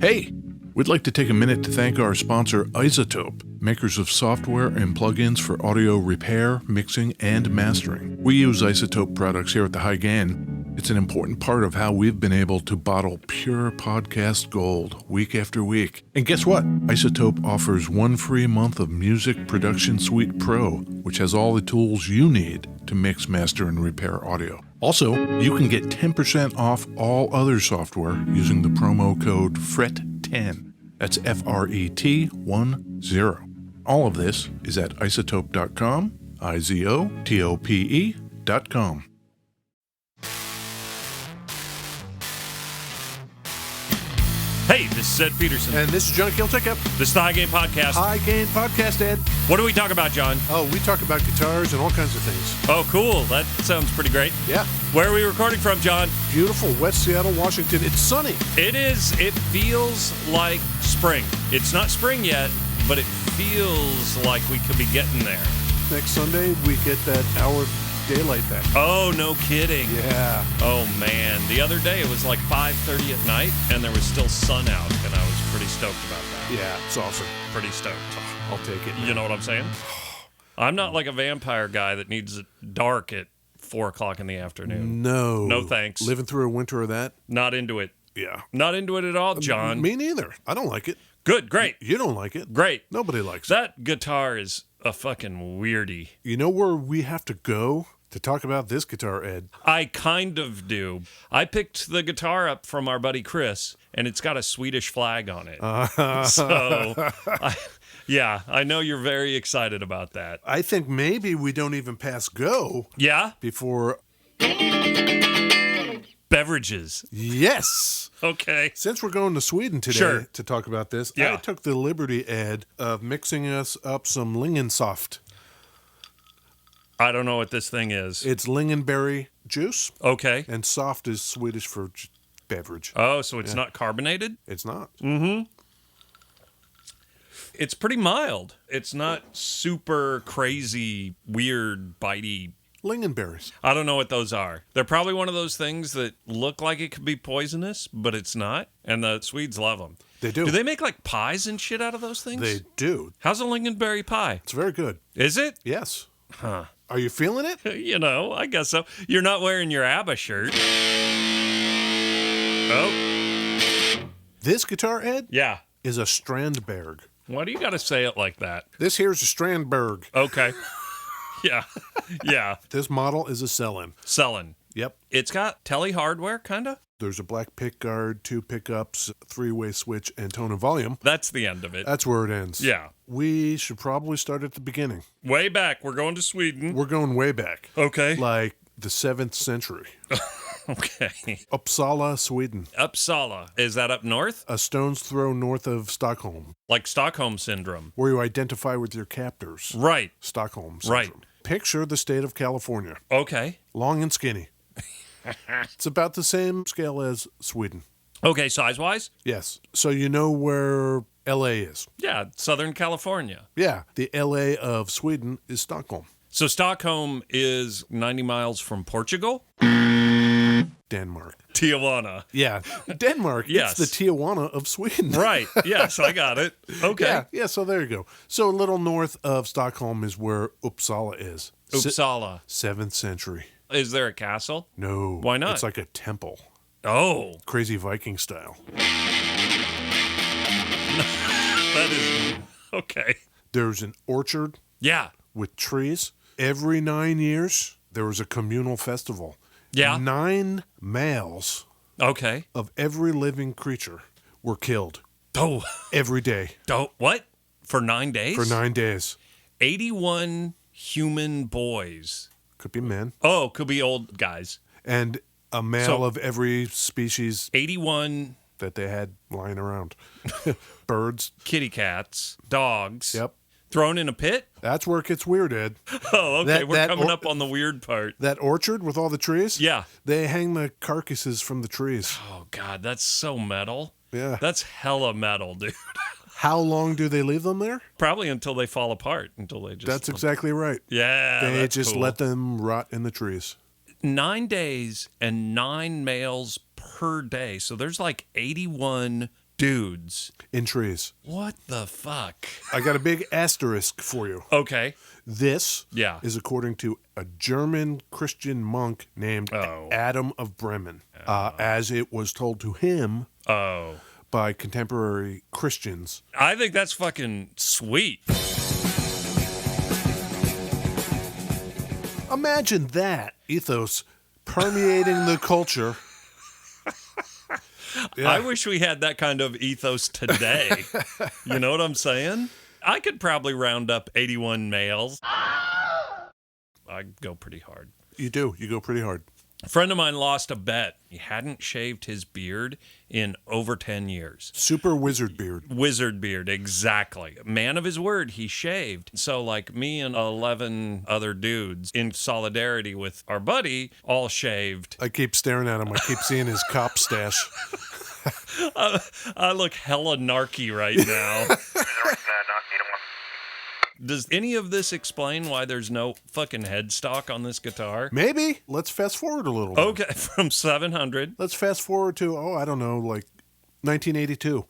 Hey, we'd like to take a minute to thank our sponsor, Isotope, makers of software and plugins for audio repair, mixing, and mastering. We use Isotope products here at the High Gain. It's an important part of how we've been able to bottle pure podcast gold week after week. And guess what? Isotope offers 1 free month of Music Production Suite Pro, which has all the tools you need to mix, master, and repair audio. Also, you can get 10% off all other software using the promo code FRET10. That's FRET10. All of this is at isotope.com, IZOTOPE.com. Hey, this is Ed Peterson. And this is John Kieltyka. This is the High Gain Podcast. High Gain Podcast, Ed. What do we talk about, John? Oh, we talk about guitars and all kinds of things. Oh, cool. That sounds pretty great. Yeah. Where are we recording from, John? Beautiful West Seattle, Washington. It's sunny. It is. It feels like spring. It's not spring yet, but it feels like we could be getting there. Next Sunday, we get that hour of daylight back. Oh, no kidding. Yeah. Oh, man. The other day, it was like 5:30 at night, and there was still sun out, and I was pretty stoked about that. Yeah, it's awesome. Pretty stoked. I'll take it. You know what I'm saying? I'm not like a vampire guy that needs it dark at 4 o'clock in the afternoon. No. No thanks. Living through a winter of that? Not into it. Yeah. Not into it at all, John. Me neither. I don't like it. Good, great. You don't like it. Great. Nobody likes it. That guitar is a fucking weirdie. You know where we have to go to talk about this guitar, Ed? I kind of do. I picked the guitar up from our buddy Chris, and it's got a Swedish flag on it. I know you're very excited about that. I think maybe we don't even pass go. Yeah? Before... Beverages. Yes. Okay. Since we're going to Sweden today to talk about this, I took the liberty, Ed, of mixing us up some Lingonsoft. I don't know what this thing is. It's lingonberry juice. Okay. And soft is Swedish for beverage. Oh, so it's not carbonated? It's not. Mm-hmm. It's pretty mild. It's not super crazy, weird, bitey. Lingonberries. I don't know what those are. They're probably one of those things that look like it could be poisonous, but it's not. And the Swedes love them. They do. Do they make like pies and shit out of those things? They do. How's a lingonberry pie? It's very good. Is it? Yes. Huh. Are you feeling it? You know, I guess so. You're not wearing your ABBA shirt. Oh. This guitar, Ed? Yeah. Is a Strandberg. Why do you got to say it like that? This here's a Strandberg. Okay. Yeah. Yeah. This model is a Sälen. Sälen. Yep. It's got tele hardware, kind of? There's a black pick guard, 2 pickups, 3-way switch, and tone and volume. That's the end of it. That's where it ends. Yeah. We should probably start at the beginning. Way back. We're going to Sweden. We're going way back. Okay. Like the 7th century. Okay. Uppsala, Sweden. Uppsala. Is that up north? A stone's throw north of Stockholm. Like Stockholm Syndrome. Where you identify with your captors. Right. Stockholm Syndrome. Right. Picture the state of California. Okay. Long and skinny. It's about the same scale as Sweden. Okay, size-wise? Yes. So you know where L.A. is? Yeah, Southern California. Yeah. The L.A. of Sweden is Stockholm. So Stockholm is 90 miles from Portugal? Denmark. Tijuana. Yeah. Denmark. Yes. It's the Tijuana of Sweden. Right. Yes, I got it. Okay. Yeah, so there you go. So a little north of Stockholm is where Uppsala is. Uppsala. 7th century. Is there a castle? No. Why not? It's like a temple. Oh. Crazy Viking style. That is... Okay. There's an orchard. Yeah. With trees. Every 9 years, there was a communal festival. Yeah. 9 males Okay. of every living creature were killed. Oh. Every day. What? For 9 days? For 9 days. 81 human boys. Could be men. Oh, could be old guys. And a male of every species 81 that they had lying around. Birds. kitty cats, dogs. Yep. Thrown in a pit? That's where it gets weird, Ed. Oh, okay. We're coming up on the weird part. That orchard with all the trees? Yeah. They hang the carcasses from the trees. Oh, God, that's so metal. Yeah. That's hella metal, dude. How long do they leave them there? Probably until they fall apart, until they just... That's exactly right. Yeah, They that's just cool. let them rot in the trees. 9 days and 9 males per day. So there's like 81 dudes in trees. What the fuck? I got a big asterisk for you. Okay. This Yeah. is according to a German Christian monk named Adam of Bremen, as it was told to him by contemporary Christians. I think that's fucking sweet. Imagine that ethos permeating the culture. Yeah. I wish we had that kind of ethos today. You know what I'm saying? I could probably round up 81 males. I go pretty hard. You do. You go pretty hard. A friend of mine lost a bet. He hadn't shaved his beard in over 10 years. Super wizard beard. Wizard beard, exactly. Man of his word, he shaved. So like me and 11 other dudes in solidarity with our buddy all shaved. I keep staring at him. I keep seeing his cop stash. I look hella narky right now. Does any of this explain why there's no fucking headstock on this guitar? Maybe. Let's fast forward a little. Okay, from 700. Let's fast forward to, I don't know, like 1982.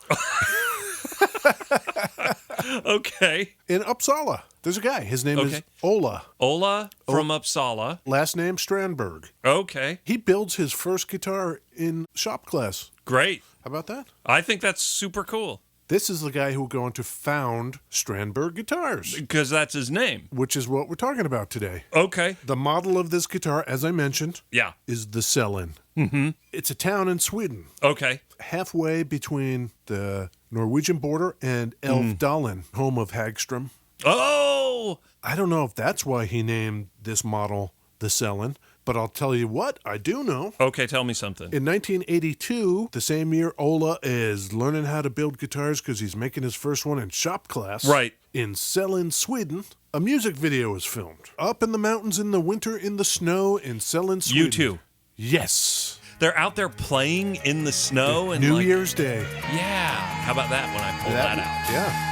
Okay. In Uppsala, there's a guy. His name is Ola. Ola from Uppsala. Last name Strandberg. Okay. He builds his first guitar in shop class. Great. How about that? I think that's super cool. This is the guy who will go on to found Strandberg Guitars. Because that's his name. Which is what we're talking about today. Okay. The model of this guitar, as I mentioned, is the Sälen. Mm-hmm. It's a town in Sweden. Okay. Halfway between the Norwegian border and Älvdalen, home of Hagström. Oh! I don't know if that's why he named this model the Sälen, but I'll tell you what, I do know. Okay, tell me something. In 1982, the same year, Ola is learning how to build guitars because he's making his first one in shop class. Right. In Sälen, Sweden, a music video was filmed. Up in the mountains in the winter, in the snow, in Sälen, Sweden. U2. Yes. They're out there playing in the snow. And New Year's Day. Yeah. How about that when I pull that out? Yeah.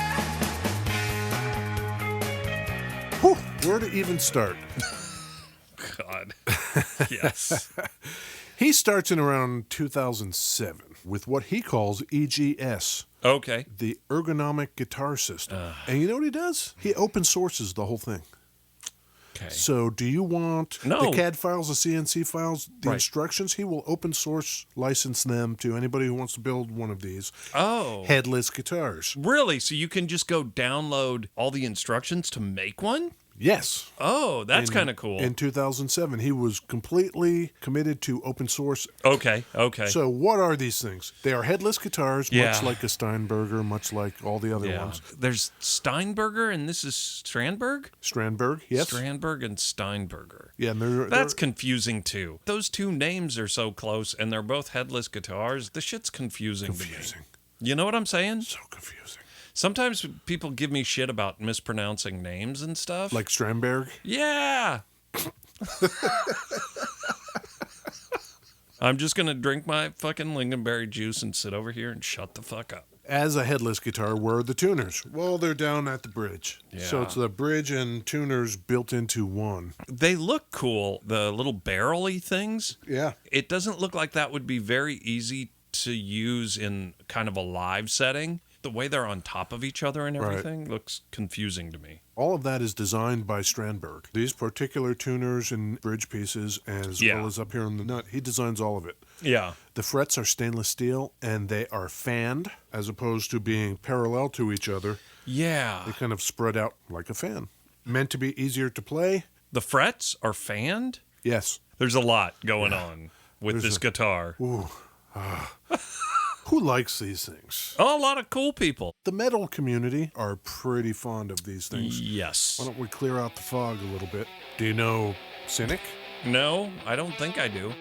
Whew, where to even start? God. Yes. He starts in around 2007 with what he calls EGS. Okay. The ergonomic guitar system. And you know what he does? He open sources the whole thing. Okay. So do you want the CAD files, the CNC files, the instructions? He will open source license them to anybody who wants to build one of these headless guitars. Really? So you can just go download all the instructions to make one? Yes. Oh, that's kind of cool. In 2007, he was completely committed to open source. Okay. So what are these things? They are headless guitars, much like a Steinberger, much like all the other ones. There's Steinberger, and this is Strandberg? Strandberg, yes. Strandberg and Steinberger. Yeah, and that's confusing, too. Those two names are so close, and they're both headless guitars. The shit's confusing to me. You know what I'm saying? So confusing. Sometimes people give me shit about mispronouncing names and stuff. Like Strandberg? Yeah. I'm just going to drink my fucking lingonberry juice and sit over here and shut the fuck up. As a headless guitar, where are the tuners? Well, they're down at the bridge. Yeah. So it's the bridge and tuners built into one. They look cool, the little barrel-y things. Yeah. It doesn't look like that would be very easy to use in kind of a live setting. The way they're on top of each other and everything looks confusing to me. All of that is designed by Strandberg. These particular tuners and bridge pieces, as well as up here on the nut, he designs all of it. Yeah. The frets are stainless steel, and they are fanned as opposed to being parallel to each other. Yeah. They kind of spread out like a fan. Meant to be easier to play. The frets are fanned? Yes. There's a lot going on with this guitar. Ooh. Who likes these things? Oh, a lot of cool people. The metal community are pretty fond of these things. Yes. Why don't we clear out the fog a little bit? Do you know Cynic? No, I don't think I do.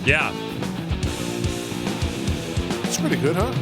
Yeah. It's pretty good, huh?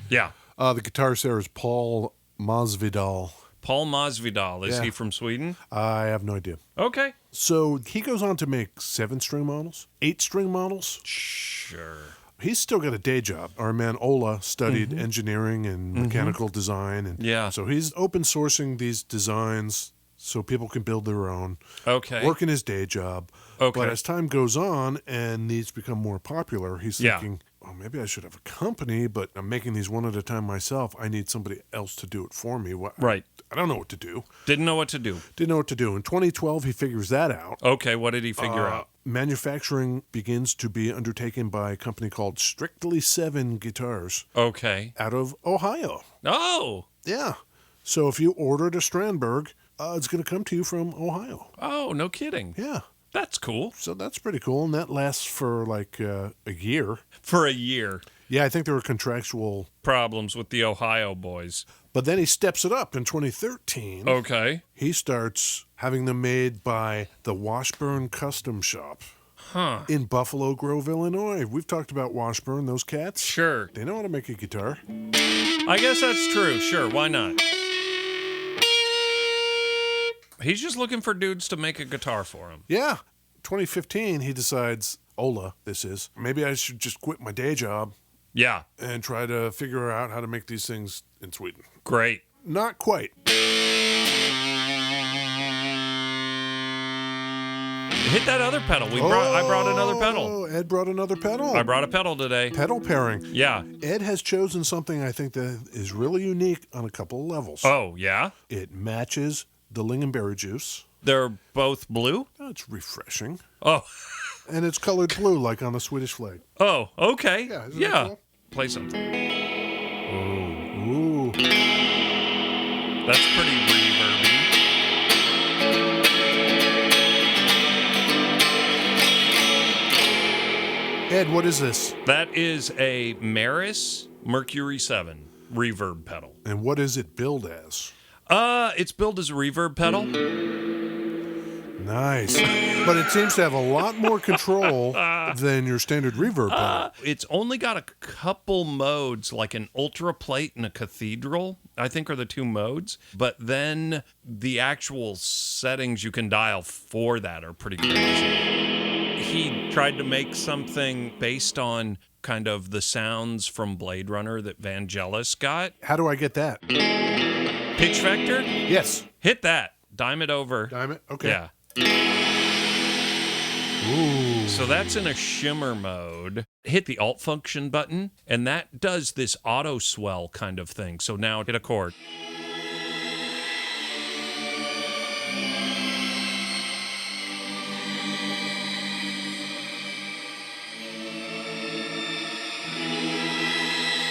Yeah. The guitarist there is Paul Masvidal. Paul Masvidal. Is he from Sweden? I have no idea. Okay. So he goes on to make 7-string models, 8-string models. Sure. He's still got a day job. Our man Ola studied engineering and mechanical design. And so he's open sourcing these designs so people can build their own. Okay. Working his day job. Okay. But as time goes on and these become more popular, he's thinking, oh, maybe I should have a company, but I'm making these one at a time myself. I need somebody else to do it for me. Right. I don't know what to do. Didn't know what to do. In 2012, he figures that out. Okay, what did he figure out? Manufacturing begins to be undertaken by a company called Strictly 7 Guitars. Okay. Out of Ohio. Oh. Yeah. So if you ordered a Strandberg, it's going to come to you from Ohio. Oh, no kidding. Yeah. That's cool. So that's pretty cool, and that lasts for like a year. For a year. Yeah, I think there were contractual problems with the Ohio boys. But then he steps it up in 2013. Okay. He starts having them made by the Washburn Custom Shop. In Buffalo Grove, Illinois. We've talked about Washburn, those cats. Sure. They know how to make a guitar. I guess that's true. Sure, why not? He's just looking for dudes to make a guitar for him. Yeah. 2015, he decides, Ola, this is, maybe I should just quit my day job. Yeah. And try to figure out how to make these things in Sweden. Great. Not quite. Hit that other pedal. I brought another pedal. Oh, Ed brought another pedal. I brought a pedal today. Pedal pairing. Yeah. Ed has chosen something I think that is really unique on a couple of levels. Oh, yeah? It matches the lingonberry juice. They're both blue? Oh, it's refreshing. Oh. And it's colored blue like on the Swedish flag. Oh, okay. Yeah. Isn't that cool? Play something. Ooh. That's pretty reverby. Ed, what is this? That is a Maris Mercury 7 reverb pedal. And what is it billed as? It's billed as a reverb pedal. Nice. But it seems to have a lot more control than your standard reverb pedal. It's only got a couple modes, like an ultra plate and a cathedral, I think are the two modes. But then the actual settings you can dial for that are pretty crazy. He tried to make something based on kind of the sounds from Blade Runner that Vangelis got. How do I get that? Pitch vector? Yes. Hit that. Dime it over. Dime it? Okay. Yeah. Ooh. So that's in a shimmer mode. Hit the alt function button, and that does this auto swell kind of thing. So now hit a chord.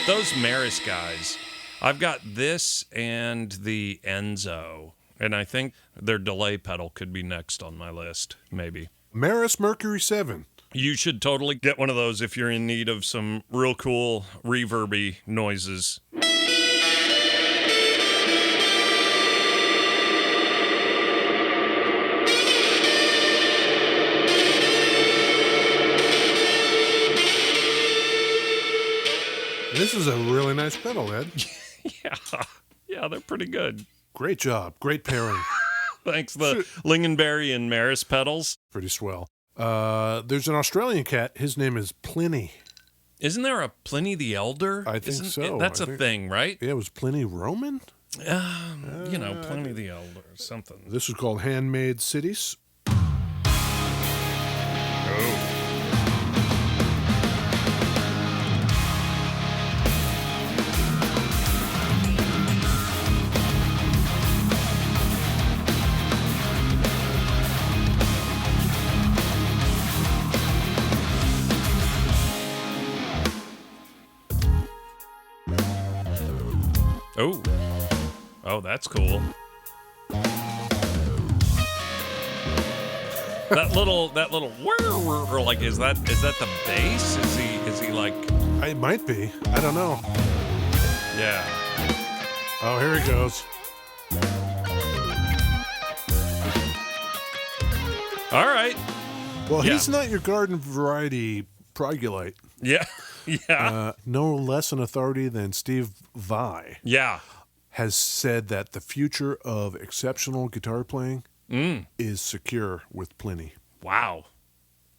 Those Maris guys, I've got this and the Enzo, and I think their delay pedal could be next on my list, maybe. Maris Mercury 7. You should totally get one of those if you're in need of some real cool reverby noises. This is a really nice pedal, Ed. Yeah, they're pretty good. Great job. Great pairing. Thanks, the Lingonberry and Maris pedals. Pretty swell. There's an Australian cat. His name is Pliny. Isn't there a Pliny the Elder? I think so. That's a thing, right? Yeah, was Pliny Roman? Pliny the Elder or something. This is called Handmade Cities. Oh. Oh, that's cool. That little whir, like is that the bass? Is he like? It might be. I don't know. Yeah. Oh, here he goes. All right. Well, he's not your garden variety progulite. Yeah. Yeah. No less an authority than Steve Vai. Yeah. Has said that the future of exceptional guitar playing is secure with Pliny. Wow.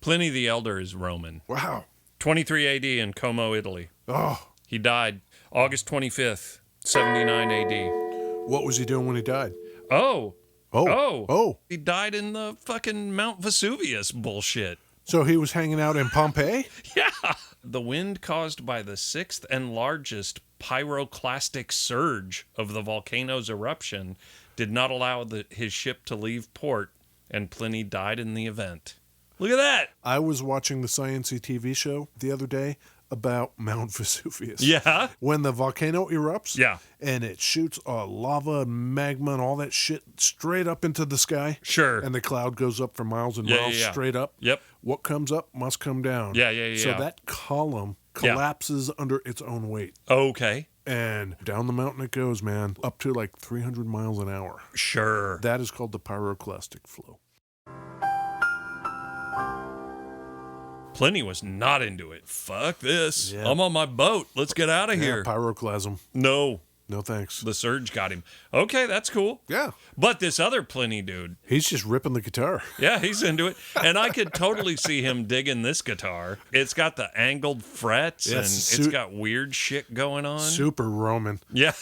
Pliny the Elder is Roman. Wow. 23 AD in Como, Italy. Oh. He died August 25th, 79 AD. What was he doing when he died? Oh. Oh. He died in the fucking Mount Vesuvius bullshit. So he was hanging out in Pompeii? Yeah. The wind caused by the sixth and largest pyroclastic surge of the volcano's eruption did not allow his ship to leave port, and Pliny died in the event. Look at that. I was watching the Science-y TV show the other day about Mount Vesuvius. Yeah. When the volcano erupts. Yeah. And it shoots lava and magma and all that shit straight up into the sky. Sure. And the cloud goes up for miles and miles straight up. Yep. What comes up must come down. Yeah. So that column collapses under its own weight. Okay. And down the mountain it goes, man, up to like 300 miles an hour. Sure. That is called the pyroclastic flow. Pliny was not into it. Fuck this. Yeah. I'm on my boat. Let's get out of here. Pyroclasm. No. No thanks. The surge got him. Okay, that's cool. Yeah. But this other Pliny dude. He's just ripping the guitar. Yeah, he's into it. And I could totally see him digging this guitar. It's got the angled frets and it's got weird shit going on. Super Roman. Yeah.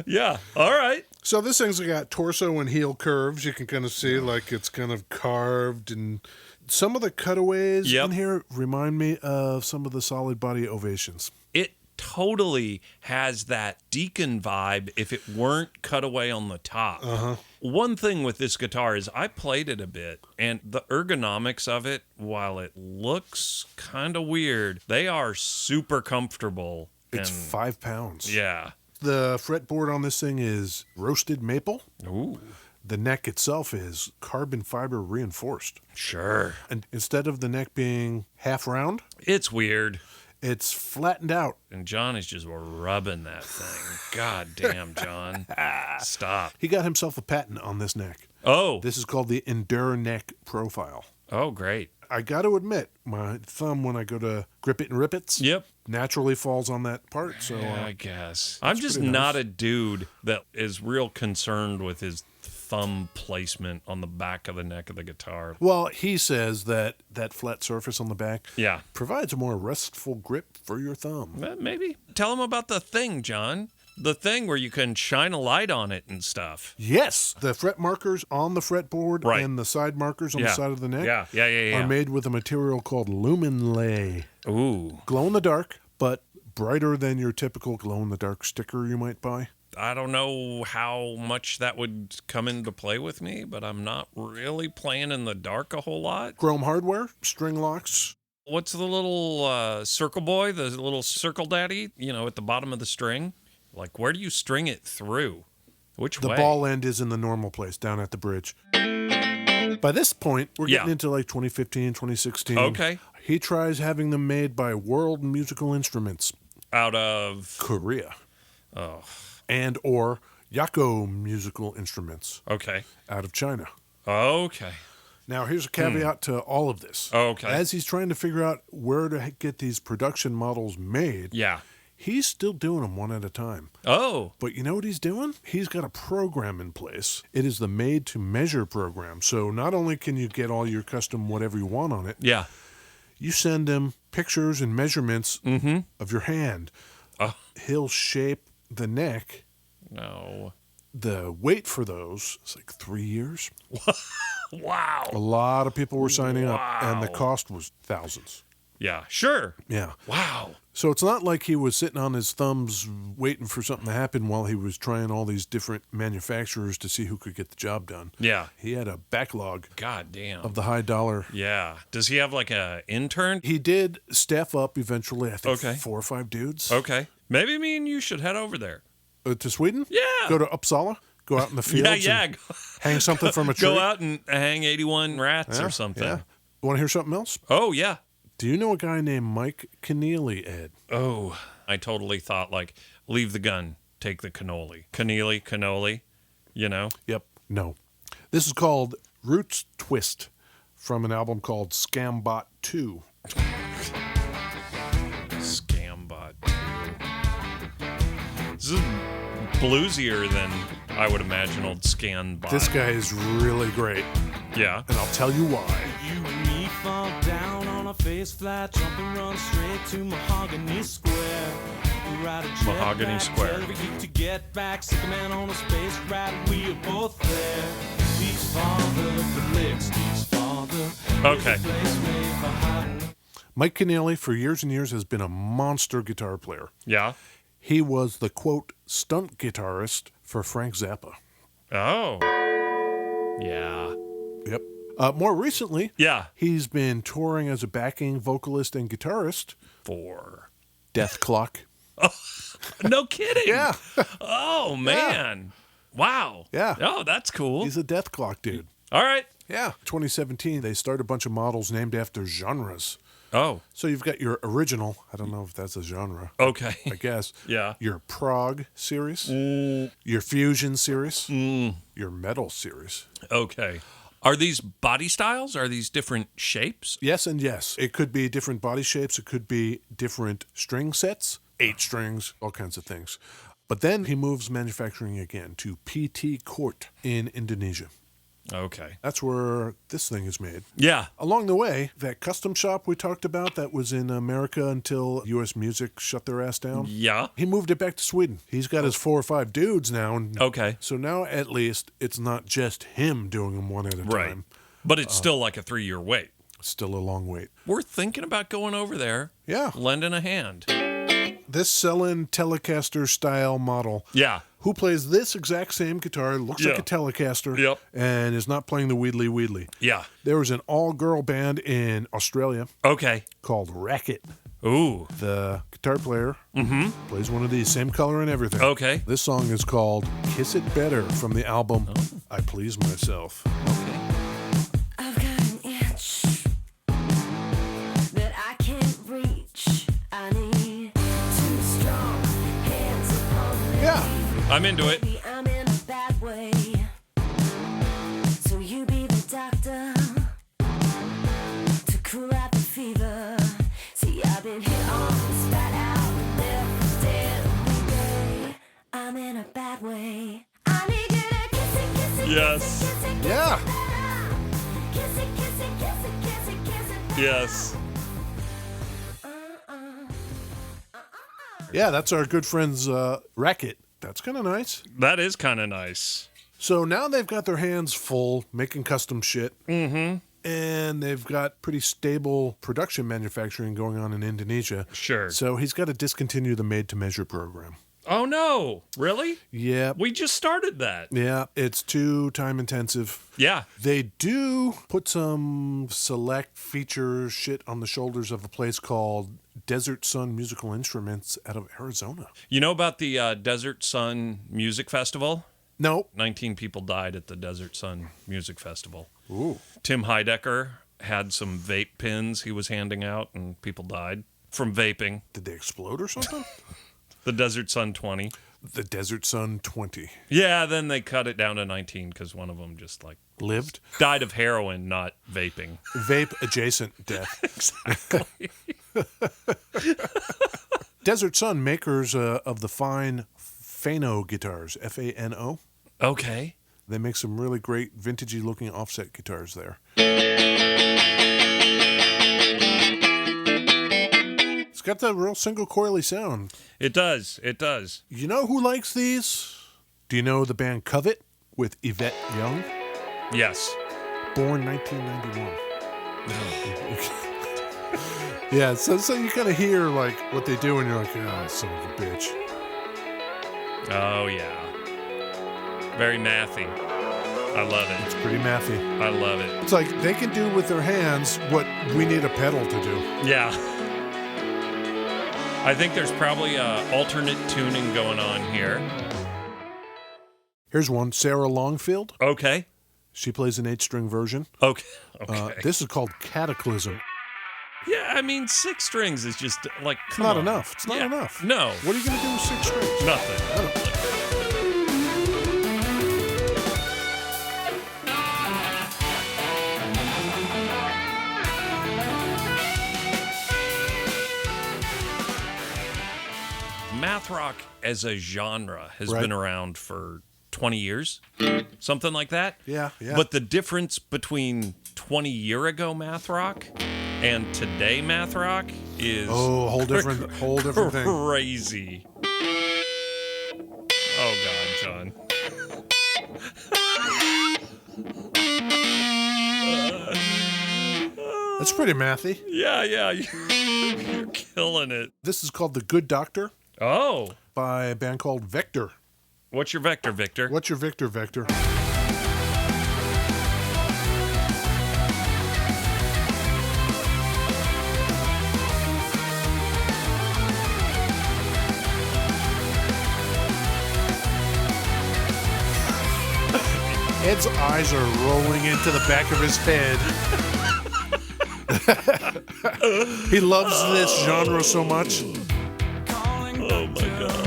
Yeah. All right. So this thing's got torso and heel curves. You can kind of see like it's kind of carved, and some of the cutaways in here remind me of some of the solid body ovations. It totally has that Deacon vibe if it weren't cut away on the top. One thing with this guitar is I played it a bit, and the ergonomics of it, while it looks kind of weird, they are super comfortable. It's 5 pounds. Yeah. The fretboard on this thing is roasted maple. Ooh. The neck itself is carbon fiber reinforced. Sure. And instead of the neck being half round, it's weird. It's flattened out. And John is just rubbing that thing. God damn, John. Stop. He got himself a patent on this neck. Oh. This is called the Endure Neck Profile. Oh, great. I got to admit, my thumb, when I go to grip it and rip it, naturally falls on that part. So I guess. I'm just not a dude that is real concerned with his thumb placement on the back of the neck of the guitar. Well, he says that flat surface on the back provides a more restful grip for your thumb. Maybe. Tell him about the thing, John. The thing where you can shine a light on it and stuff. Yes. The fret markers on the fretboard and the side markers on the side of the neck are made with a material called luminlay. Ooh. Glow in the dark, but brighter than your typical glow in the dark sticker you might buy. I don't know how much that would come into play with me, but I'm not really playing in the dark a whole lot. Chrome hardware, string locks. What's the little circle boy, the little circle daddy, at the bottom of the string? Like, where do you string it through? Which way? The ball end is in the normal place, down at the bridge. By this point, we're getting into like 2015, 2016. Okay. He tries having them made by World Musical Instruments. Out of? Korea. Oh. And or Yako Musical Instruments. Okay. Out of China. Okay. Now, here's a caveat to all of this. Okay. As he's trying to figure out where to get these production models made, he's still doing them one at a time. Oh. But you know what he's doing? He's got a program in place. It is the made-to-measure program. So not only can you get all your custom whatever you want on it, you send him pictures and measurements of your hand. He'll shape the neck. No. The wait for those is like 3 years. Wow. A lot of people were signing up, and the cost was thousands. Yeah, sure. Yeah. Wow. So it's not like he was sitting on his thumbs waiting for something to happen while he was trying all these different manufacturers to see who could get the job done. Yeah. He had a backlog. God damn. Of the high dollar. Yeah. Does he have like a intern? He did staff up eventually, I think 4 or 5 dudes. Okay. Maybe me and you should head over there. To Sweden? Yeah. Go to Uppsala? Go out in the fields? And hang something from a tree? Go out and hang 81 rats or something. Yeah. You want to hear something else? Oh, yeah. Do you know a guy named Mike Keneally, Ed? Oh, I totally thought like, leave the gun, take the cannoli. Cannoli, Yep. No. This is called Roots Twist from an album called Scambot 2. Scambot 2. This is bluesier than I would imagine old Scanbot. This guy is really great. Yeah. And I'll tell you why. You fall down on on a face flat, jump and run straight to Mahogany Square. Mahogany Square. To get back, sick a man on a space ride, we are both there. Steve's father, the lick, Steve's father. Okay. Mike Keneally, for years and years, has been a monster guitar player. Yeah. He was the, quote, stunt guitarist for Frank Zappa. Oh. Yeah. Yep. More recently, he's been touring as a backing vocalist and guitarist for Death Clock. Oh, no kidding. Yeah. Oh, man. Yeah. Wow. Yeah. Oh, that's cool. He's a Death Clock dude. All right. Yeah. 2017, they started a bunch of models named after genres. Oh. So you've got your original, I don't know if that's a genre. Okay. I guess. Yeah. Your prog series. Your fusion series. Your metal series. Okay. Are these body styles? Are these different shapes? Yes and yes. It could be different body shapes. It could be different string sets, 8 strings, all kinds of things. But then he moves manufacturing again to PT Court in Indonesia. Okay. That's where this thing is made. Yeah. Along the way, that custom shop we talked about that was in America until U.S. Music shut their ass down. Yeah. He moved it back to Sweden. He's got his 4 or 5 dudes now. And okay. So now at least it's not just him doing them one at a time. But it's still like a 3-year wait. Still a long wait. We're thinking about going over there. Yeah. Lending a hand. This Sälen Telecaster style model. Yeah. Who plays this exact same guitar, looks like a Telecaster, and is not playing the Weedly Weedly. Yeah. There was an all-girl band in Australia called Racket. Ooh. The guitar player plays one of these, same color and everything. Okay. This song is called Kiss It Better from the album I Please Myself. Okay. I've got an itch that I can't reach. I need 2 strong hands upon me. Yeah. I'm into it. Maybe I'm in a bad way. So you be the doctor to cool out the fever. See, I've been hit on, spat out, left dead every day. I'm in a bad way. I need you to kiss it, kiss it, Yes. kiss it, kiss it, Yeah. kiss it, kiss it, kiss it, kiss it, kiss it better. Yes. Yeah, that's our good friend's Racket. That's kind of nice. That is kind of nice. So now they've got their hands full making custom shit. And they've got pretty stable production manufacturing going on in Indonesia. Sure. So he's got to discontinue the made-to-measure program. Oh, no. Really? Yeah. We just started that. Yeah, it's too time-intensive. Yeah. They do put some select feature shit on the shoulders of a place called Desert Sun Musical Instruments out of Arizona. You know about the Desert Sun Music Festival? Nope. 19 people died at the Desert Sun Music Festival. Ooh. Tim Heidecker had some vape pens he was handing out, and people died from vaping. Did they explode or something? The Desert Sun 20. The Desert Sun 20. Yeah, then they cut it down to 19 because one of them just like Lived? died of heroin, not vaping. Vape adjacent death. Exactly. Desert Sun, makers of the fine Fano guitars, F-A-N-O. Okay. They make some really great vintagey looking offset guitars there. It's got that real single coily sound. It does. It does. You know who likes these? Do you know the band Covet with Yvette Young? Yes. Born 1991. Yeah, so you kind of hear like what they do and you're like, oh, son of a bitch. Oh, yeah. Very mathy. I love it. It's pretty mathy. I love it. It's like they can do with their hands what we need a pedal to do. Yeah. I think there's probably alternate tuning going on here. Here's one, Sarah Longfield. Okay. She plays an 8-string version. Okay. Okay. This is called Cataclysm. Yeah, I mean, 6 strings is just like, It's come not on. enough. It's not enough. No. What are you going to do with 6 strings? Nothing. Math rock as a genre has been around for 20 years, something like that. Yeah, yeah. But the difference between 20 year ago math rock And today math rock is whole different thing. Crazy. Oh God, John. That's pretty mathy. Yeah, you're killing it. This is called The Good Doctor. Oh. By a band called Vector. What's your vector, Victor? What's your Victor, Vector? Ed's eyes are rolling into the back of his head. He loves this genre so much. Oh my God.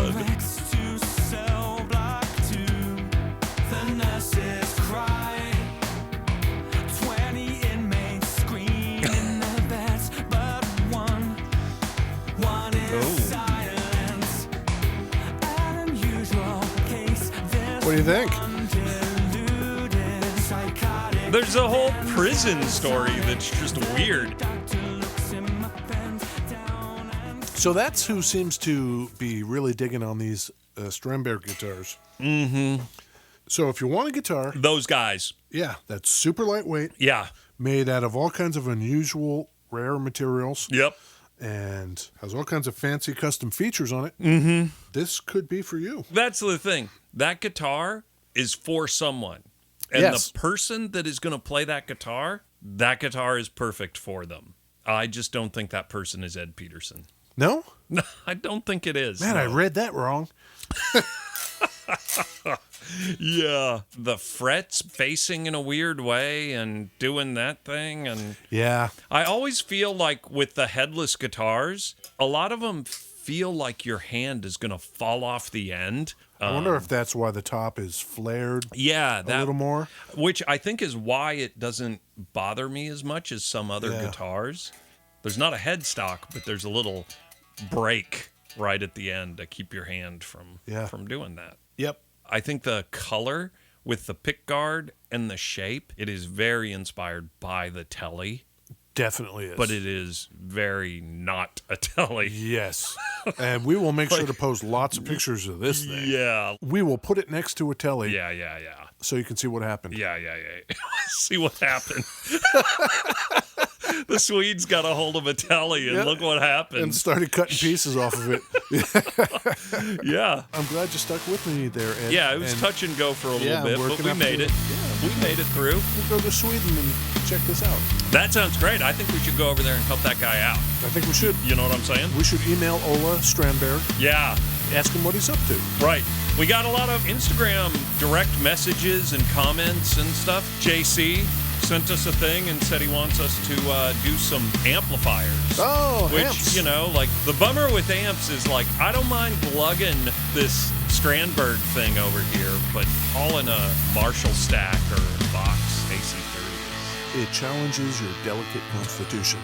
What do you think? There's a whole prison story that's just weird. So that's who seems to be really digging on these Strandberg guitars. Mm-hmm. So if you want a guitar... Those guys. Yeah, that's super lightweight. Yeah. Made out of all kinds of unusual, rare materials. Yep. And has all kinds of fancy custom features on it. Mm-hmm. This could be for you. That's the thing. That guitar is for someone. And yes. The person that is going to play that guitar is perfect for them. I just don't think that person is Ed Peterson. No? No, I don't think it is. Man, no. I read that wrong. Yeah. The frets facing in a weird way and doing that thing. And yeah. I always feel like with the headless guitars, a lot of them feel like your hand is going to fall off the end. I wonder if that's why the top is flared a little more. Which I think is why it doesn't bother me as much as some other guitars. There's not a headstock, but there's a little break right at the end to keep your hand from doing that. Yep. I think the color with the pick guard and the shape, it is very inspired by the Telly. Definitely is. But it is very not a Telly. Yes. And we will make sure to post lots of pictures of this thing. Yeah. We will put it next to a Telly. Yeah. So you can see what happened. Yeah. See what happened. The Swedes got a hold of a Telly and look what happened. And started cutting pieces off of it. Yeah. I'm glad you stuck with me there, Ed. Yeah, it was touch and go for a little bit, but we made it. Yeah. We made it through. We'll go to Sweden and check this out. That sounds great. I think we should go over there and help that guy out. I think we should. You know what I'm saying? We should email Ola Strandberg. Yeah. Ask him what he's up to. Right. We got a lot of Instagram direct messages and comments and stuff. JC sent us a thing and said he wants us to do some amplifiers. Oh, which, amps. you know, like the bummer with amps is like, I don't mind plugging this Strandberg thing over here, but hauling a Marshall stack or Vox AC30s. It challenges your delicate constitution.